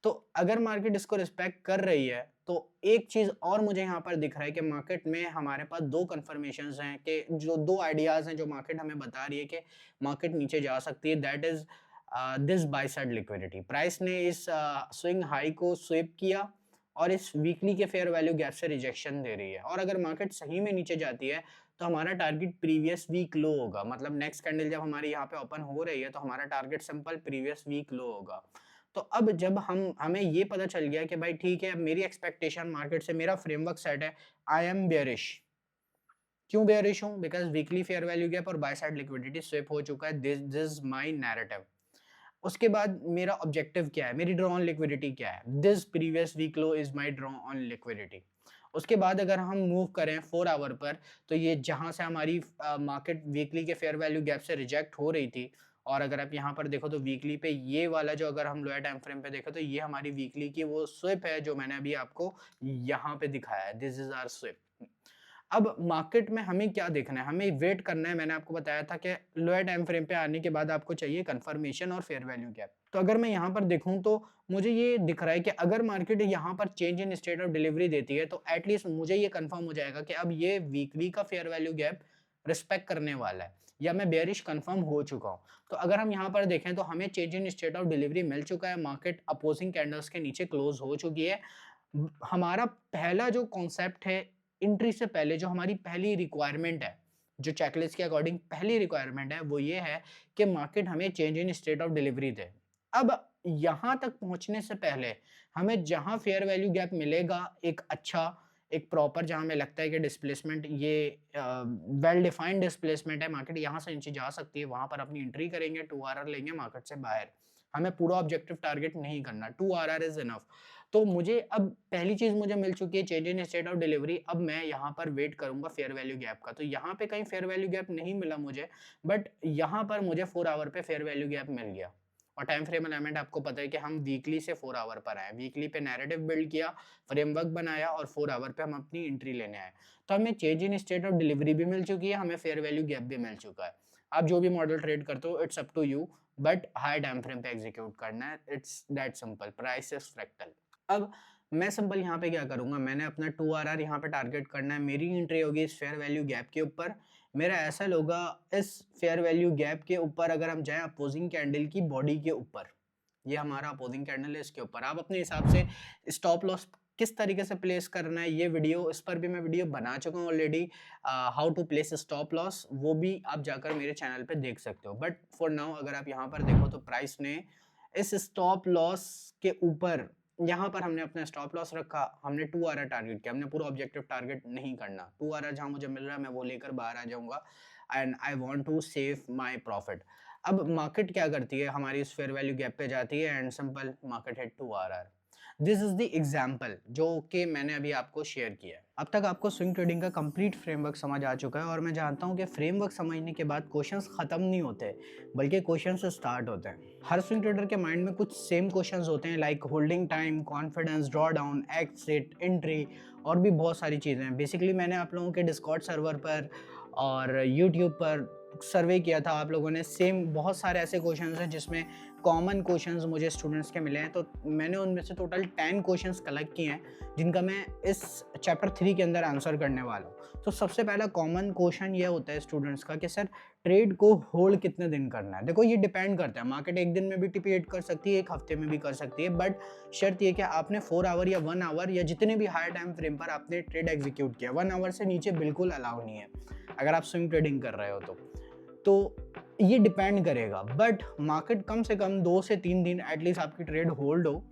तो अगर मार्केट इसको रिस्पेक्ट कर रही है, तो एक चीज़ और मुझे यहाँ पर दिख रहा है कि मार्केट में हमारे पास 2 कन्फर्मेशंस हैं, कि जो 2 आइडियाज़ हैं जो मार्केट हमें बता रही है कि मार्केट नीचे जा सकती है, that is this by side liquidity. Price ने इस स्विंग हाई को स्वीप किया और इस वीकली के फेयर वैल्यू गैप से रिजेक्शन दे रही है, और अगर मार्केट सही में नीचे जाती है तो हमारा टारगेट प्रीवियस वीक लो होगा। मतलब नेक्स्ट कैंडल जब हमारी यहाँ पे ओपन हो रही है तो हमारा target simple previous week low होगा। तो अब जब हमें ये पता चल गया कि भाई ठीक है, अब मेरी एक्सपेक्टेशन मार्केट से, मेरा फ्रेमवर्क सेट है, आई एम बेयरिश। क्यों बेयरिश हूँ? Because weekly fair value gap और बाय साइड लिक्विडिटी स्विप हो चुका है। This is my narrative. उसके बाद मेरा ऑब्जेक्टिव क्या है, मेरी ड्रॉ ऑन लिक्विडिटी क्या है? This previous week low is my draw on liquidity. उसके बाद अगर हम मूव करें 4 आवर पर, तो ये जहां से हमारी मार्केट वीकली के फेयर वैल्यू गैप से रिजेक्ट हो रही थी, और अगर आप यहाँ पर देखो तो वीकली पे ये वाला जो, अगर हम लोअर टाइम फ्रेम पे देखो तो ये हमारी वीकली की वो स्विप है जो मैंने अभी आपको यहाँ पे दिखाया है। This is our sweep. अब मार्केट में हमें क्या देखना है, हमें वेट करना है। मैंने आपको बताया था कि लोअर टाइम फ्रेम पे आने के बाद आपको चाहिए कंफर्मेशन और फेयर वैल्यू गैप। तो अगर मैं यहाँ पर देखूँ तो मुझे ये दिख रहा है कि अगर मार्केट यहाँ पर change in state of delivery देती है, तो एटलीस्ट मुझे ये कंफर्म हो जाएगा कि अब ये वीकली का फेयर वैल्यू गैप रिस्पेक्ट करने वाला है, या मैं बेयरिश कंफर्म हो चुका हूँ। तो अगर हम यहाँ पर देखें तो हमें change in state of delivery मिल चुका है, मार्केट अपोजिंग कैंडल्स के नीचे क्लोज हो चुकी है। हमारा पहला जो कॉन्सेप्ट है, एंट्री से पहले जो हमारी पहली रिक्वायरमेंट है, जो चेकलिस्ट के अकॉर्डिंग पहली रिक्वायरमेंट है, वो ये है कि मार्केट हमें change in state of delivery दे। अब यहाँ तक पहुँचने से पहले हमें जहाँ फेयर वैल्यू गैप मिलेगा, एक अच्छा, एक प्रॉपर, जहाँ हमें लगता है कि डिस्प्लेसमेंट ये वेल डिफाइंड डिस्प्लेसमेंट है, मार्केट यहाँ से नीचे जा सकती है, वहाँ पर अपनी एंट्री करेंगे, 2 आरआर लेंगे मार्केट से बाहर। हमें पूरा ऑब्जेक्टिव टारगेट नहीं करना, 2 आरआर इज इनफ। तो मुझे अब पहली चीज़ मुझे मिल चुकी है, change in state of delivery. अब मैं यहाँ पर वेट करूँगा फेयर वैल्यू गैप का। तो यहाँ पे कहीं फेयर वैल्यू गैप नहीं मिला मुझे, बट यहाँ पर मुझे 4 आवर पे फेयर वैल्यू गैप मिल गया। और टाइम फ्रेम एलिमेंट आपको पता है कि हम वीकली से 4 आवर पर आए, वीकली पे नैरेटिव बिल्ड किया, फ्रेमवर्क बनाया, और 4 आवर पे हम अपनी एंट्री लेने आए। तो हमें change in state of delivery भी मिल चुकी है, हमें फेयर वैल्यू गैप भी मिल चुका है। आप जो भी मॉडल ट्रेड करते हो, it's up to you, but high time frame पे एग्जीक्यूट करना है। It's that simple, price is fractal. अब मैं सिंपल यहाँ पे क्या करूँगा, मैंने अपना 2 आरआर यहाँ पे टारगेट करना है। मेरी एंट्री होगी इस फेयर वैल्यू गैप के ऊपर, मेरा एसएल होगा इस फेयर वैल्यू गैप के ऊपर। अगर हम जाएं अपोजिंग कैंडल की बॉडी के ऊपर, ये हमारा अपोजिंग कैंडल है, इसके ऊपर आप अपने हिसाब से स्टॉप लॉस किस तरीके से प्लेस करना है, ये वीडियो, इस पर भी मैं वीडियो बना चुका हूँ already, how to place stop loss, वो भी आप जाकर मेरे चैनल पे देख सकते हो। बट फॉर नाउ अगर आप यहाँ पर देखो तो प्राइस ने इस स्टॉप लॉस के ऊपर, यहाँ पर हमने अपना स्टॉप लॉस रखा, हमने 2 आरआर टारगेट किया, हमने पूरा ऑब्जेक्टिव टारगेट नहीं करना। 2 आरआर जहाँ मुझे मिल रहा है मैं वो लेकर बाहर आ जाऊंगा, and I want to save my profit. अब मार्केट क्या करती है, हमारी इस फेयर वैल्यू गैप पे जाती है, and simple market hit 2 RR. This is the example जो कि मैंने अभी आपको शेयर किया है। अब तक आपको स्विंग ट्रेडिंग का कंप्लीट फ्रेमवर्क समझ आ चुका है, और मैं जानता हूं कि फ्रेमवर्क समझने के बाद क्वेश्चंस खत्म नहीं होते, बल्कि क्वेश्चंस स्टार्ट होते हैं। हर स्विंग ट्रेडर के माइंड में कुछ सेम क्वेश्चंस होते हैं, like holding time, confidence, draw down, exit, entry, और भी बहुत सारी चीज़ें हैं। बेसिकली मैंने आप लोगों के डिस्कॉर्ड सर्वर पर और यूट्यूब पर सर्वे किया था आप लोगों ने, सेम बहुत सारे ऐसे क्वेश्चंस हैं जिसमें कॉमन क्वेश्चंस मुझे स्टूडेंट्स के मिले हैं, तो मैंने उनमें से टोटल 10 क्वेश्चंस कलेक्ट किए हैं जिनका मैं इस चैप्टर 3 के अंदर आंसर करने वाला हूँ। तो सबसे पहला कॉमन क्वेश्चन ये होता है स्टूडेंट्स का कि सर ट्रेड को होल्ड कितने दिन करना है। देखो ये डिपेंड करता है, मार्केट एक दिन में भी टिप हिट कर सकती है, एक हफ्ते में भी कर सकती है, बट शर्त ये कि आपने 4 आवर या 1 आवर या जितने भी हायर टाइम फ्रेम पर आपने ट्रेड एग्जीक्यूट किया, 1 आवर से नीचे बिल्कुल अलाउ नहीं है अगर आप स्विंग ट्रेडिंग कर रहे हो तो ये डिपेंड करेगा, बट मार्केट कम से कम 2 से 3 दिन एटलीस्ट आपकी ट्रेड होल्ड हो।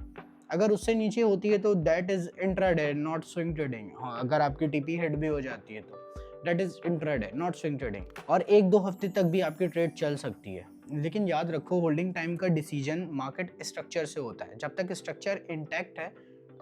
अगर उससे नीचे होती है तो that is intraday not swing trading. हाँ, अगर आपकी टीपी हिट भी हो जाती है तो that is intraday not swing trading, और 1-2 हफ्ते तक भी आपकी ट्रेड चल सकती है। लेकिन याद रखो होल्डिंग टाइम का डिसीजन मार्केट स्ट्रक्चर से होता है, जब तक स्ट्रक्चर इंटैक्ट है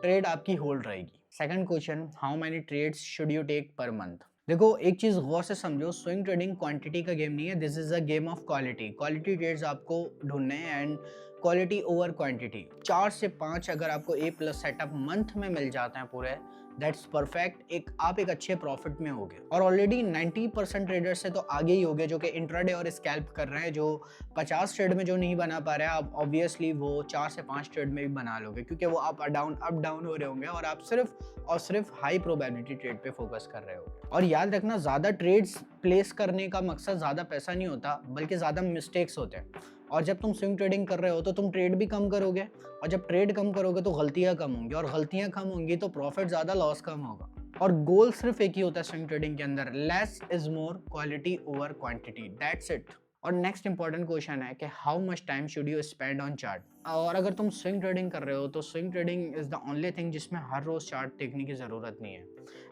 ट्रेड आपकी होल्ड रहेगी। Second question, how many trades should you take per month. देखो एक चीज गौर से समझो, स्विंग ट्रेडिंग क्वांटिटी का गेम नहीं है, this is a game of quality. Quality trades आपको ढूंढने हैं एंड क्वालिटी ओवर क्वांटिटी। 4 से 5 अगर आपको A+ सेटअप मंथ में मिल जाते हैं पूरे, दैट्स परफेक्ट, आप एक अच्छे प्रॉफिट में होगे। और ऑलरेडी 90% ट्रेडर्स से तो आगे ही होगे जो कि इंट्राडे और स्कैल्प कर रहे हैं, जो 50 ट्रेड में जो नहीं बना पा रहे हैं, आप ऑब्वियसली वो 4 से 5 ट्रेड में भी बना लोगे, क्योंकि वो अप डाउन हो रहे होंगे और आप सिर्फ हाई प्रोबेबिलिटी ट्रेड पे फोकस कर रहे हो। और याद रखना, ज़्यादा ट्रेड्स प्लेस करने का मकसद ज़्यादा पैसा नहीं होता, बल्कि ज़्यादा मिस्टेक्स होते हैं। और जब तुम स्विंग ट्रेडिंग कर रहे हो तो तुम ट्रेड भी कम करोगे, और जब ट्रेड कम करोगे तो गलतियां कम होंगी, और गलतियां कम होंगी तो प्रॉफिट ज़्यादा, लॉस कम होगा। और गोल सिर्फ एक ही होता है स्विंग ट्रेडिंग के अंदर, less is more, quality over quantity, that's it. और नेक्स्ट इंपॉर्टेंट क्वेश्चन है कि how much time should you spend on chart. और अगर तुम स्विंग ट्रेडिंग कर रहे हो तो swing trading is the only thing जिसमें हर रोज चार्ट देखने की ज़रूरत नहीं है।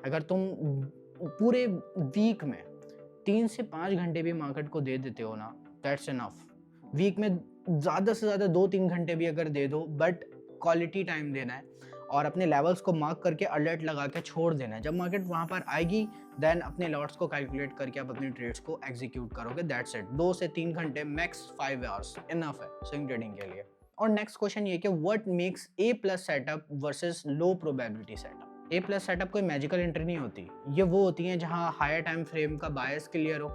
अगर तुम पूरे वीक में 3 से 5 घंटे भी मार्केट को दे देते हो ना, दैट्स इनफ। वीक में ज़्यादा से ज़्यादा 2-3 घंटे भी अगर दे दो, बट क्वालिटी टाइम देना है और अपने लेवल्स को मार्क करके अलर्ट लगा के छोड़ देना है। जब मार्केट वहाँ पर आएगी देन अपने लॉट्स को कैलकुलेट करके आप अपनी ट्रेड्स को एग्जीक्यूट करोगे, दैट्स इट। 2 से 3 घंटे, मैक्स 5 आवर्स इनफ है स्विंग ट्रेडिंग के लिए। और नेक्स्ट क्वेश्चन ये कि what makes A+ setup versus low probability setup. A+ setup कोई मैजिकल एंट्री नहीं होती, ये वो होती है जहाँ हायर टाइम फ्रेम का बायस क्लियर हो,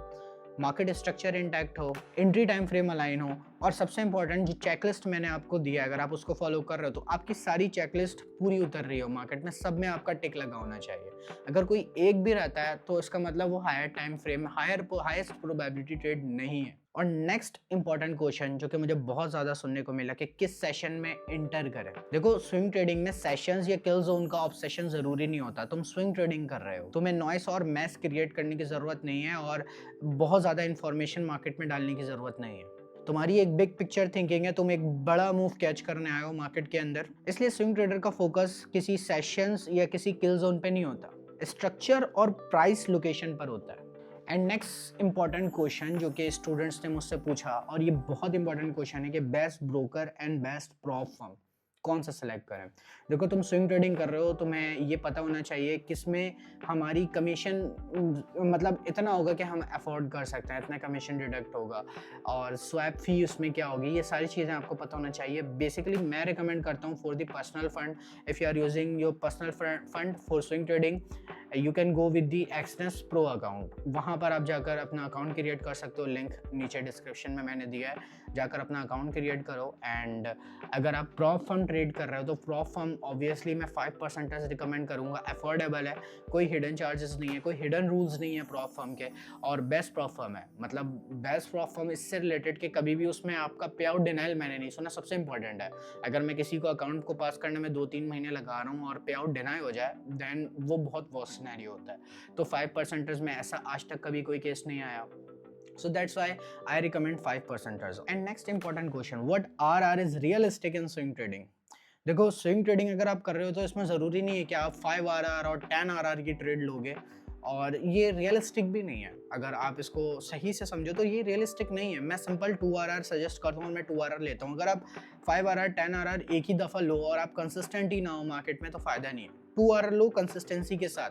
मार्केट स्ट्रक्चर इंटैक्ट हो, एंट्री टाइम फ्रेम अलाइन हो, और सबसे इंपॉर्टेंट जो चेकलिस्ट मैंने आपको दिया है, अगर आप उसको फॉलो कर रहे हो तो आपकी सारी चेकलिस्ट पूरी उतर रही हो मार्केट में, सब में आपका टिक लगा होना चाहिए। अगर कोई एक भी रहता है तो इसका मतलब वो higher time frame, highest probability trade नहीं है। और नेक्स्ट इंपॉर्टेंट क्वेश्चन जो कि मुझे बहुत ज्यादा सुनने को मिला कि किस सेशन में इंटर करें। देखो स्विंग ट्रेडिंग में सेशंस या किल जोन का ऑब्सेशन जरूरी नहीं होता। तुम स्विंग ट्रेडिंग कर रहे हो, तुम्हें नॉइस और मैस क्रिएट करने की जरूरत नहीं है और बहुत ज्यादा इंफॉर्मेशन मार्केट में डालने की जरूरत नहीं है। तुम्हारी एक बिग पिक्चर थिंकिंग है, तुम एक बड़ा मूव कैच करने आए हो मार्केट के अंदर, इसलिए स्विंग ट्रेडर का फोकस किसी सेशंस या किसी किल जोन पे नहीं होता, स्ट्रक्चर और प्राइस लोकेशन पर होता है। एंड नेक्स्ट इंपॉर्टेंट क्वेश्चन जो कि स्टूडेंट्स ने मुझसे पूछा, और ये बहुत इंपॉर्टेंट क्वेश्चन है कि best broker and best prop firm कौन सा सेलेक्ट करें। देखो तुम स्विंग ट्रेडिंग कर रहे हो, तुम्हें ये पता होना चाहिए किसमें हमारी कमीशन मतलब इतना होगा कि हम अफोर्ड कर सकते हैं, इतना कमीशन डिडक्ट होगा, और स्वैप फी उसमें क्या होगी, ये सारी चीज़ें आपको पता होना चाहिए। बेसिकली मैं रिकमेंड करता हूँ for the personal fund, if you are using your personal fund for swing trading, you can go with the Exness pro account. वहाँ पर आप जाकर अपना अकाउंट क्रिएट कर सकते हो, लिंक नीचे डिस्क्रिप्शन में मैंने दिया है, जाकर अपना अकाउंट क्रिएट करो। एंड अगर आप प्रॉप फर्म ट्रेड कर रहे हो तो प्रॉप फर्म ऑब्वियसली मैं 5% रिकमेंड करूँगा, अफोर्डेबल है, कोई हिडन चार्जेस नहीं है, कोई हिडन रूल्स नहीं है प्रॉप फर्म के, और बेस्ट प्रॉप फर्म है। मतलब बेस्ट प्रॉप फर्म इससे रिलेटेड कि कभी भी उसमें आपका पे आउट डिनाइल मैंने नहीं सुना, सबसे इंपॉर्टेंट है। अगर मैं किसी को अकाउंट को पास करने में 2-3 महीने लगा रहा हूँ और पे आउट डिनाई हो जाए देन वो बहुत वर्स्ट सिनेरियो होता है। तो 5% में ऐसा आज तक कभी कोई केस नहीं आया, so that's why I recommend 5%. And next important question, what RR is realistic in swing trading? देखो स्विंग ट्रेडिंग अगर आप कर रहे हो तो इसमें ज़रूरी नहीं है कि आप 5 RR और 10 RR की ट्रेड लोगे, और ये रियलिस्टिक भी नहीं है। अगर आप इसको सही से समझो तो ये रियलिस्टिक नहीं है। मैं सिंपल 2 RR सजेस्ट करता हूँ, मैं 2 RR लेता हूँ। अगर आप 5 RR 10 RR एक ही दफ़ा लो और आप कंसिस्टेंट ही ना हो मार्केट में तो फ़ायदा नहीं है। 2 RR लो कंसिस्टेंसी के साथ,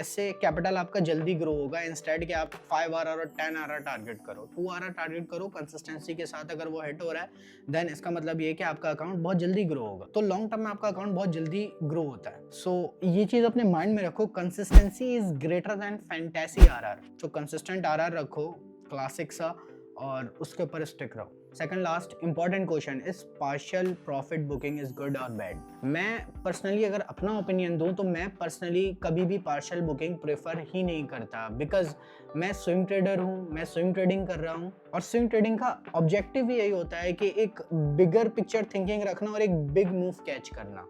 इससे कैपिटल आपका जल्दी ग्रो होगा, इंस्टेड कि आप 5 RR और 10 RR टारगेट करो। 2 RR टारगेट करो कंसिस्टेंसी के साथ, अगर वो हिट हो रहा है देन इसका मतलब ये है कि आपका अकाउंट बहुत जल्दी ग्रो होगा। तो लॉन्ग टर्म में आपका अकाउंट बहुत जल्दी ग्रो होता है। सो ये चीज़ अपने माइंड में रखो, consistency is greater than fantasy RR। तो कंसिस्टेंट RR रखो, क्लासिक सा, और उसके ऊपर स्टिक रहो। Second last important question is partial profit booking is good और बैड? मैं पर्सनली अगर अपना ओपिनियन दूं तो मैं पर्सनली कभी भी पार्शियल बुकिंग प्रेफर ही नहीं करता, बिकॉज मैं स्विंग ट्रेडर हूं, मैं स्विंग ट्रेडिंग कर रहा हूं, और स्विंग ट्रेडिंग का ऑब्जेक्टिव ही यही होता है कि एक बिगर पिक्चर थिंकिंग रखना और एक बिग मूव कैच करना।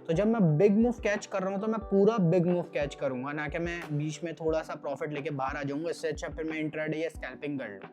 तो जब मैं बिग मूव कैच कर रहा हूँ तो मैं पूरा बिग मूव कैच करूंगा, ना कि मैं बीच में थोड़ा सा प्रॉफिट लेके बाहर आ जाऊंगा। इससे अच्छा फिर मैं इंट्राडे या स्कैल्पिंग कर लूँ।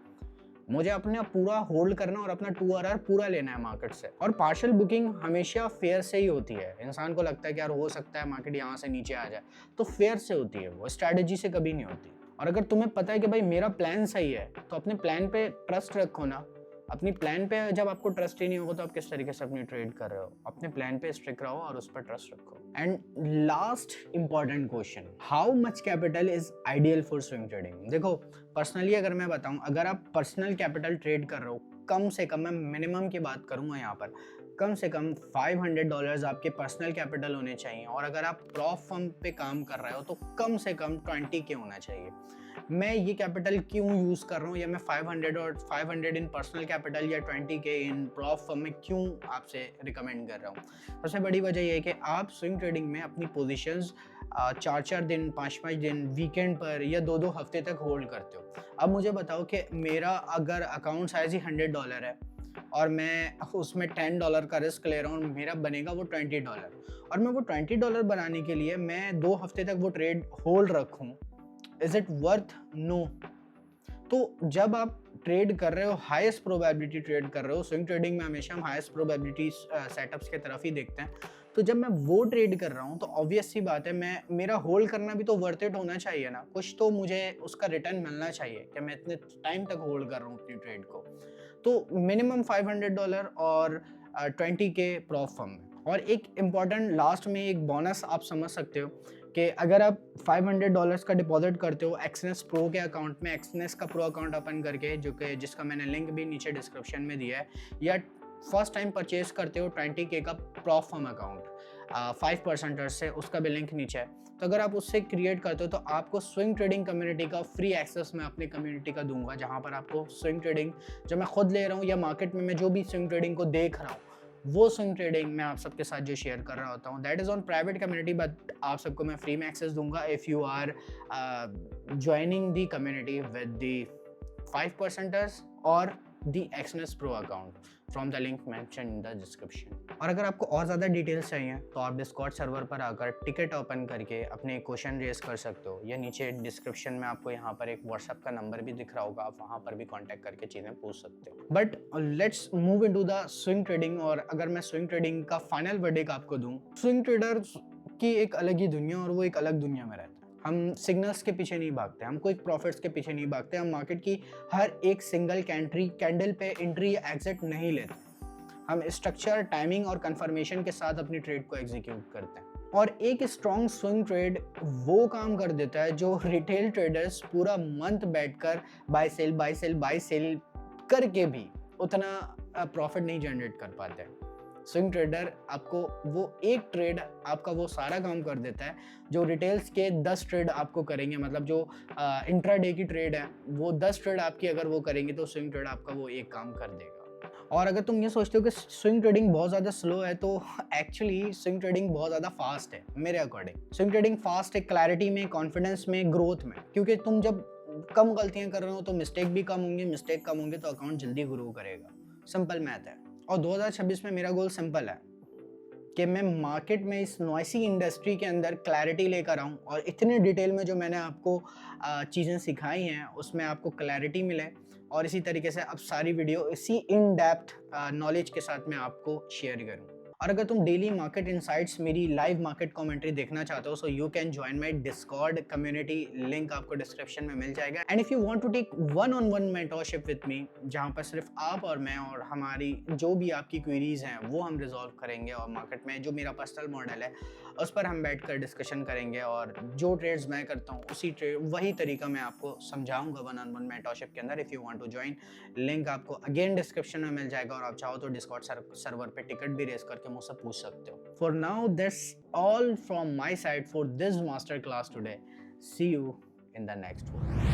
मुझे अपने पूरा होल्ड करना और अपना 2 आवर पूरा लेना है मार्केट से। और पार्शियल बुकिंग हमेशा फेयर से ही होती है। इंसान को लगता है कि यार हो सकता है मार्केट यहाँ से नीचे आ जाए, तो फेयर से होती है वो, स्ट्रैटेजी से कभी नहीं होती। और अगर तुम्हें पता है कि भाई मेरा प्लान सही है, तो अपने प्लान पे ट्रस्ट रखो ना। अपनी प्लान पे जब आपको ट्रस्ट ही नहीं होगा तो आप किस तरीके से अपनी ट्रेड कर रहे हो? अपने प्लान पे स्ट्रिक रहो और उस पर ट्रस्ट रखो। And last important question, how much capital is ideal for swing trading? देखो पर्सनली अगर मैं बताऊं, अगर आप पर्सनल कैपिटल ट्रेड कर रहे हो, कम से कम, मैं मिनिमम की बात करूंगा यहाँ पर, कम से कम $500 आपके पर्सनल कैपिटल होने चाहिए। और अगर आप प्रॉप फर्म पे काम कर रहे हो तो कम से कम 20K होना चाहिए। मैं ये कैपिटल क्यों यूज़ कर रहा हूँ, या मैं 500 इन पर्सनल कैपिटल या 20K इन प्रॉप फर्म में क्यों आपसे रिकमेंड कर रहा हूँ? सबसे बड़ी वजह ये है कि आप स्विंग ट्रेडिंग में अपनी पोजीशंस 4-4 दिन, 5-5 दिन, वीकेंड पर या 2-2 हफ्ते तक होल्ड करते हो। अब मुझे बताओ कि मेरा अगर अकाउंट साइज ही $100 है और मैं उसमें $10 का रिस्क ले रहा हूँ, मेरा बनेगा वो $20, और मैं वो $20 बनाने के लिए मैं 2 हफ्ते तक वो ट्रेड होल्ड रखूँ, इज इट वर्थ? नो। तो जब आप ट्रेड कर रहे हो, हाईएस्ट प्रोबेबिलिटी ट्रेड कर रहे हो, स्विंग ट्रेडिंग में हमेशा हम हाईएस्ट प्रोबेबिलिटी सेटअप्स की तरफ ही देखते हैं, तो जब मैं वो ट्रेड कर रहा हूँ तो ऑब्वियस सी बात है, मेरा होल्ड करना भी तो वर्थ इट होना चाहिए ना। कुछ तो मुझे उसका रिटर्न मिलना चाहिए कि मैं इतने टाइम तक होल्ड कर रहा हूँ अपनी ट्रेड को। तो मिनिमम $500 और 20K प्रॉप फर्म में। और एक इम्पॉर्टेंट लास्ट में एक बोनस आप समझ सकते हो कि अगर आप $500 का डिपॉजिट करते हो एक्सनेस प्रो के अकाउंट में, एक्सनेस का प्रो अकाउंट ओपन करके, जिसका मैंने लिंक भी नीचे डिस्क्रिप्शन में दिया है, या फर्स्ट टाइम परचेज करते हो 20K का प्रॉप फर्म अकाउंट 5% से, उसका भी लिंक नीचे है, तो अगर आप उससे क्रिएट करते हो तो आपको स्विंग ट्रेडिंग कम्युनिटी का फ्री एक्सेस मैं अपनी कम्युनिटी का दूंगा, जहाँ पर आपको स्विंग ट्रेडिंग जो मैं खुद ले रहा हूँ या मार्केट में मैं जो भी स्विंग ट्रेडिंग को देख रहा हूँ, वो स्विंग ट्रेडिंग मैं आप सबके साथ जो शेयर कर रहा होता हूँ, that is on private community, but आप सबको मैं फ्री में एक्सेस दूंगा if you are joining the community with the 5%ers और the Exness pro account from the link mention in the description. और अगर आपको और ज़्यादा डिटेल्स चाहिए तो आप डिस्कॉर्ड सर्वर पर आकर टिकट ओपन करके अपने क्वेश्चन रेज कर सकते हो, या नीचे डिस्क्रिप्शन में आपको यहाँ पर एक व्हाट्सएप का नंबर भी दिख रहा होगा, आप वहाँ पर भी कॉन्टैक्ट करके चीज़ें पूछ सकते हो। But let's move into the swing trading. और अगर मैं स्विंग ट्रेडिंग का फाइनल वर्डिक्ट आपको दूँ, स्विंग ट्रेडर्स की एक अलग ही दुनिया और वो एक अलग दुनिया में रहता है। हम सिग्नल्स के पीछे नहीं भागते, हम कोई प्रॉफिट्स के पीछे नहीं भागते, हम मार्केट की हर एक सिंगल कैंडल पे एंट्री या एग्जिट नहीं लेते। हम स्ट्रक्चर, टाइमिंग और कंफर्मेशन के साथ अपनी ट्रेड को एग्जीक्यूट करते हैं। और एक स्ट्रॉन्ग स्विंग ट्रेड वो काम कर देता है जो रिटेल ट्रेडर्स पूरा मंथ बैठकर बाय सेल करके भी उतना प्रॉफिट नहीं जनरेट कर पाते हैं। स्विंग ट्रेडर आपको वो एक ट्रेड आपका वो सारा काम कर देता है जो रिटेल्स के 10 ट्रेड आपको करेंगे। मतलब जो इंट्राडे की ट्रेड है वो 10 ट्रेड आपकी अगर वो करेंगे तो स्विंग ट्रेड आपका वो एक काम कर देगा। और अगर तुम ये सोचते हो कि स्विंग ट्रेडिंग बहुत ज़्यादा स्लो है, तो एक्चुअली स्विंग ट्रेडिंग बहुत ज़्यादा फास्ट है मेरे अकॉर्डिंग। स्विंग ट्रेडिंग फास्ट है क्लैरिटी में, कॉन्फिडेंस में, ग्रोथ में, क्योंकि तुम जब कम गलतियां कर रहे हो तो मिस्टेक भी कम होंगे, मिस्टेक कम होंगे तो अकाउंट जल्दी ग्रो करेगा। सिंपल मैथ है। और 2026 में मेरा गोल सिंपल है कि मैं मार्केट में इस नॉइसी इंडस्ट्री के अंदर क्लैरिटी लेकर आऊँ और इतने डिटेल में जो मैंने आपको चीज़ें सिखाई हैं उसमें आपको क्लैरिटी मिले, और इसी तरीके से अब सारी वीडियो इसी इन डेप्थ नॉलेज के साथ मैं आपको शेयर करूँ। और अगर तुम डेली मार्केट इनसाइट्स, मेरी लाइव मार्केट कमेंट्री देखना चाहते हो, so you can join my Discord community, link आपको डिस्क्रिप्शन में मिल जाएगा। And if you want to take 1-on-1 mentorship with me, जहां पर सिर्फ आप और मैं और हमारी जो भी आपकी क्वेरीज हैं वो हम रिजॉल्व करेंगे, और मार्केट में जो मेरा पर्सनल मॉडल है उस पर हम बैठकर डिस्कशन करेंगे, और जो ट्रेड्स मैं करता हूँ वही तरीका मैं आपको समझाऊंगा 1-on-1 मेंटरशिप के अंदर। If you want to join, link आपको अगेन डिस्क्रिप्शन में मिल जाएगा, और आप चाहो तो डिस्कॉर्ड सर्वर पे टिकट भी रेस करके मुझसे पूछ सकते हो। For now that's all from my side for this master class today. See you in the next one.